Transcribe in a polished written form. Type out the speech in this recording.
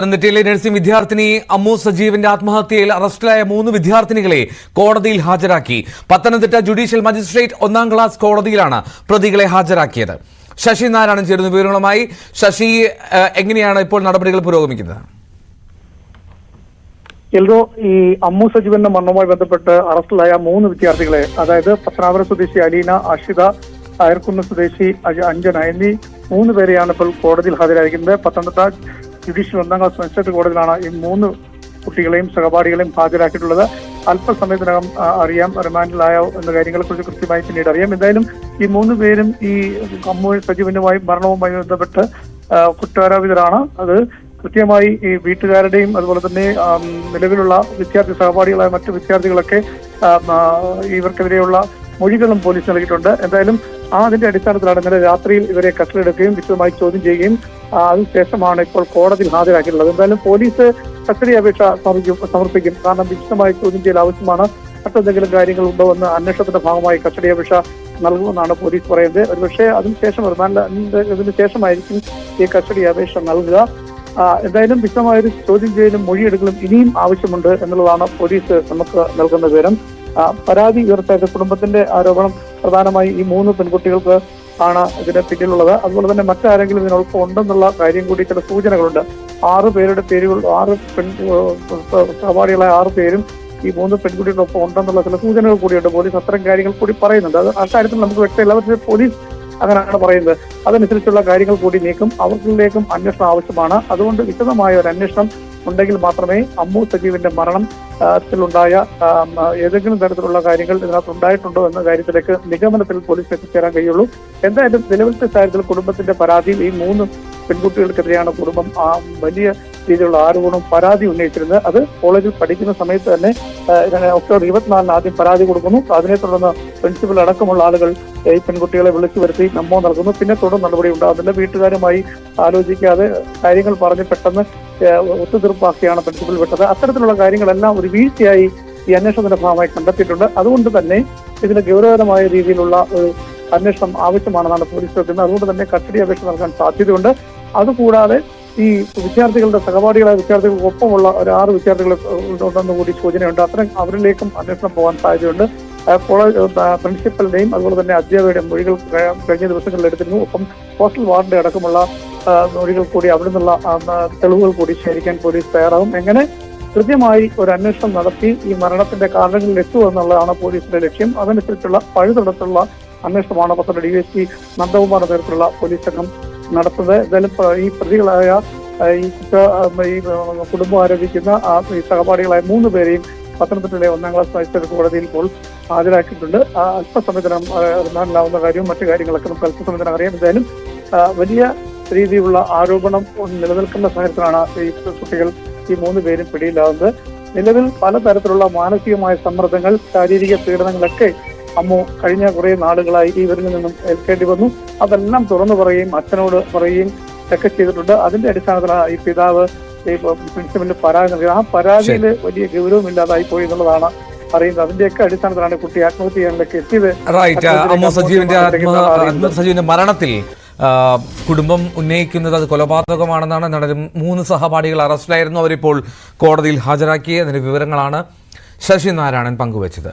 പത്തനംതിട്ടയിലെ നഴ്സിംഗ് വിദ്യാർത്ഥിനി അമ്മു സജീവിന്റെ ആത്മഹത്യയിൽ അറസ്റ്റിലായ 3 വിദ്യാർത്ഥിനികളെ കോടതിയിൽ ഹാജരാക്കി. പത്തനംതിട്ട ജുഡീഷ്യൽ മജിസ്ട്രേറ്റ് 1ാം ക്ലാസ് കോടതിയിലാണ് പ്രതികളെ ഹാജരാക്കിയത്. ശശി നാരായണൻ ചേരുന്ന വിവരങ്ങളുമായി. ശശി, എങ്ങനെയാണ് ഇപ്പോൾ നടപടികൾ പുരോഗമിക്കുന്നത്? ഈ അമ്മു സജീവന്റെ മരണവുമായി ബന്ധപ്പെട്ട് അറസ്റ്റിലായ 3 വിദ്യാർത്ഥികളെ, അതായത് പത്തനാപുരം സ്വദേശി അലീന, അഷിത, അയർക്കുന്ന് സ്വദേശി അഞ്ജന എന്നീ 3 പേരെയാണ് ഇപ്പോൾ കോടതിയിൽ ഹാജരായിരിക്കുന്നത്. പത്തനംതിട്ട ജുഡീഷ്യൽ 1ാം ക്ലാസ് മജിസ്ട്രേറ്റ് കോടതിയിലാണ് ഈ 3 കുട്ടികളെയും സഹപാഠികളെയും ഹാജരാക്കിയിട്ടുള്ളത്. അല്പസമയത്തിനകം അറിയാം റിമാൻഡിലായോ എന്ന കാര്യങ്ങളെക്കുറിച്ച് കൃത്യമായി പിന്നീട് അറിയാം. എന്തായാലും ഈ 3 പേരും ഈ അമ്മു സജീവനുമായി മരണവുമായി ബന്ധപ്പെട്ട് കുറ്റാരോപിതരാണ്. അത് കൃത്യമായി ഈ വീട്ടുകാരുടെയും അതുപോലെ തന്നെ നിലവിലുള്ള വിദ്യാർത്ഥി സഹപാഠികളായ മറ്റു വിദ്യാർത്ഥികളൊക്കെ ഇവർക്കെതിരെയുള്ള മൊഴികളും പോലീസ് നൽകിയിട്ടുണ്ട്. എന്തായാലും അതിന്റെ അടിസ്ഥാനത്തിലാണ് ഇന്നലെ രാത്രിയിൽ ഇവരെ കസ്റ്റഡിയെടുക്കുകയും വിശദമായി ചോദ്യം ചെയ്യുകയും അതിനുശേഷമാണ് ഇപ്പോൾ കോടതിയിൽ ഹാജരാക്കിയിട്ടുള്ളത്. എന്തായാലും പോലീസ് കസ്റ്റഡി അപേക്ഷ സമർപ്പിക്കും. കാരണം വിശദമായി ചോദ്യം ചെയ്യൽ ആവശ്യമാണ്. മറ്റെന്തെങ്കിലും കാര്യങ്ങൾ ഉണ്ടോ എന്ന് അന്വേഷണത്തിന്റെ ഭാഗമായി കസ്റ്റഡി അപേക്ഷ നൽകുമെന്നാണ് പോലീസ് പറയുന്നത്. ഒരുപക്ഷെ അതിനുശേഷം ഇതിനു ശേഷമായിരിക്കും ഈ കസ്റ്റഡി അപേക്ഷ നൽകുക. എന്തായാലും വിശദമായൊരു ചോദ്യം ചെയ്യലും മൊഴിയെടുക്കലും ഇനിയും ആവശ്യമുണ്ട് എന്നുള്ളതാണ് പോലീസ് നമുക്ക് നൽകുന്ന വിവരം. പരാതി ഉയർത്തിയ കുടുംബത്തിന്റെ ആരോപണം പ്രധാനമായി ഈ 3 പെൺകുട്ടികൾക്ക് ആണ് ഇതിന് പിന്നിലുള്ളത്. അതുപോലെ തന്നെ മറ്റാരെങ്കിലും ഇതിനൊപ്പം ഉണ്ടെന്നുള്ള കാര്യം കൂടി ചില സൂചനകളുണ്ട്. 6 പേരുടെ പേരുകൾ, 6 സഹപാഠികളായ 6 പേരും ഈ 3 പെൺകുട്ടികളൊപ്പം ഉണ്ടെന്നുള്ള ചില സൂചനകൾ കൂടിയുണ്ട്. പോലീസ് അത്തരം കാര്യങ്ങൾ കൂടി പറയുന്നുണ്ട്. അത് അക്കാര്യത്തിൽ നമുക്ക് വ്യക്തമില്ല. പക്ഷേ പോലീസ് അങ്ങനെയാണ് പറയുന്നത്. അതനുസരിച്ചുള്ള കാര്യങ്ങൾ കൂടി നീക്കും. അവർക്കിലേക്കും അന്വേഷണം ആവശ്യമാണ്. അതുകൊണ്ട് വിശദമായ ഒരു അന്വേഷണം ഉണ്ടെങ്കിൽ മാത്രമേ അമ്മു സജീവിന്റെ മരണത്തിലുണ്ടായ ഏതെങ്കിലും തരത്തിലുള്ള കാര്യങ്ങൾ ഇതിനകത്ത് ഉണ്ടായിട്ടുണ്ടോ എന്ന കാര്യത്തിലേക്ക് നിഗമനത്തിൽ പോലീസ് എത്തിച്ചേരാൻ കഴിയുള്ളൂ. എന്തായാലും നിലവിലത്തെ സാഹചര്യത്തിൽ കുടുംബത്തിന്റെ പരാതിയിൽ ഈ 3 പെൺകുട്ടികൾക്കെതിരെയാണ് കുടുംബം വലിയ രീതിയിലുള്ള ആരോപണം പരാതി ഉന്നയിച്ചിരുന്നത്. അത് കോളേജിൽ പഠിക്കുന്ന സമയത്ത് തന്നെ ഒക്ടോബർ 24 ആദ്യം പരാതി കൊടുക്കുന്നു. അതിനെ തുടർന്ന് പ്രിൻസിപ്പൽ അടക്കമുള്ള ആളുകൾ ഈ പെൺകുട്ടികളെ വിളിച്ചു വരുത്തി മെമ്മോ നൽകുന്നു. പിന്നെ തുടർ നടപടി ഉണ്ടാകുന്നില്ല. വീട്ടുകാരുമായി ആലോചിക്കാതെ കാര്യങ്ങൾ പറഞ്ഞ് പെട്ടെന്ന് ഒത്തുതീർപ്പാക്കിയാണ് പ്രിൻസിപ്പൽ വിട്ടത്. അത്തരത്തിലുള്ള കാര്യങ്ങളെല്ലാം ഒരു വീഴ്ചയായി ഈ അന്വേഷണത്തിന്റെ ഭാഗമായി കണ്ടെത്തിയിട്ടുണ്ട്. അതുകൊണ്ട് തന്നെ ഇതിന് ഗൗരവകരമായ രീതിയിലുള്ള ഒരു അന്വേഷണം ആവശ്യമാണെന്നാണ് പോലീസ് വെക്കുന്നത്. അതുകൊണ്ട് തന്നെ കസ്റ്റഡി അപേക്ഷ നൽകാൻ സാധ്യതയുണ്ട്. അതുകൂടാതെ ഈ വിദ്യാർത്ഥികളുടെ സഹപാഠികളായ വിദ്യാർത്ഥികൾക്കൊപ്പമുള്ള ഒരു 6 വിദ്യാർത്ഥികൾ ഉണ്ടെന്ന് കൂടി സൂചനയുണ്ട്. അത്തരം അവരിലേക്കും അന്വേഷണം പോകാൻ സാധ്യതയുണ്ട്. കോളേജ് പ്രിൻസിപ്പലിന്റെയും അതുപോലെ തന്നെ അധ്യാപകരുടെയും മൊഴികൾ കഴിഞ്ഞ ദിവസങ്ങളിൽ എടുത്തിരുന്നു. ഒപ്പം ഹോസ്റ്റൽ വാർഡിന്റെ അടക്കമുള്ള മൊഴികൾ കൂടി അവിടെ നിന്നുള്ള തെളിവുകൾ കൂടി ശേഖരിക്കാൻ പോലീസ് തയ്യാറാകും. എങ്ങനെ കൃത്യമായി ഒരു അന്വേഷണം നടത്തി ഈ മരണത്തിന്റെ കാരണങ്ങളിൽ എത്തുമെന്നുള്ളതാണ് പോലീസിന്റെ ലക്ഷ്യം. അതനുസരിച്ചുള്ള പഴുതടത്തുള്ള അന്വേഷണമാണ് പത്തനംതിട്ട DSP നന്ദകുമാർ നേതൃത്വത്തിലുള്ള പോലീസ് സംഘം നടത്തുന്നത്. എന്തായാലും ഈ പ്രതികളായ ഈ കുടുംബം ആരോപിക്കുന്ന ഈ സഹപാഠികളായ 3 പേരെയും പത്തനംതിട്ടയിലെ 1ാം ക്ലാസ് മജിസ്ട്രേറ്റ് കോടതിയിൽ ഇപ്പോൾ ഹാജരാക്കിയിട്ടുണ്ട്. അല്പസമയത്തിനും റിമാൻഡിലാവുന്ന കാര്യവും മറ്റു കാര്യങ്ങളൊക്കെ നമുക്ക് അല്പസമയത്തിനും അറിയാം. എന്തായാലും വലിയ രീതിയിലുള്ള ആരോപണം നിലനിൽക്കുന്ന സാഹചര്യത്തിലാണ് ഈ കുട്ടികൾ ഈ 3 പേരും പിടിയിലാവുന്നത്. നിലവിൽ പലതരത്തിലുള്ള മാനസികമായ സമ്മർദ്ദങ്ങൾ, ശാരീരിക പീഡനങ്ങളൊക്കെ അമ്മു കഴിഞ്ഞ കുറെ നാളുകളായി ഇവരിൽ നിന്നും ഏൽക്കേണ്ടി വന്നു. അതെല്ലാം തുറന്നു പറയുകയും അച്ഛനോട് പറയുകയും ഒക്കെ ചെയ്തിട്ടുണ്ട്. അതിന്റെ അടിസ്ഥാനത്തിലാണ് ഈ പിതാവ് പ്രിൻസിപ്പലിന് പരാതി നൽകിയത്. ആ പരാതിയിൽ വലിയ ഗൗരവമില്ലാതായി പോയി എന്നുള്ളതാണ് അറിയുന്നത്. അതിന്റെയൊക്കെ അടിസ്ഥാനത്തിലാണ് കുട്ടി ആത്മഹത്യ ചെയ്യാനിലേക്ക് എത്തിയത്. അമ്മു സജീവിന്റെ മരണത്തിൽ കുടുംബം ഉന്നയിക്കുന്നത് അത് കൊലപാതകമാണെന്നാണ്. നടനും 3 സഹപാഠികൾ അറസ്റ്റിലായിരുന്നു. അവരിപ്പോൾ കോടതിയിൽ ഹാജരാക്കിയ അതിന്റെ വിവരങ്ങളാണ് ശശി നാരായണൻ പങ്കുവച്ചത്.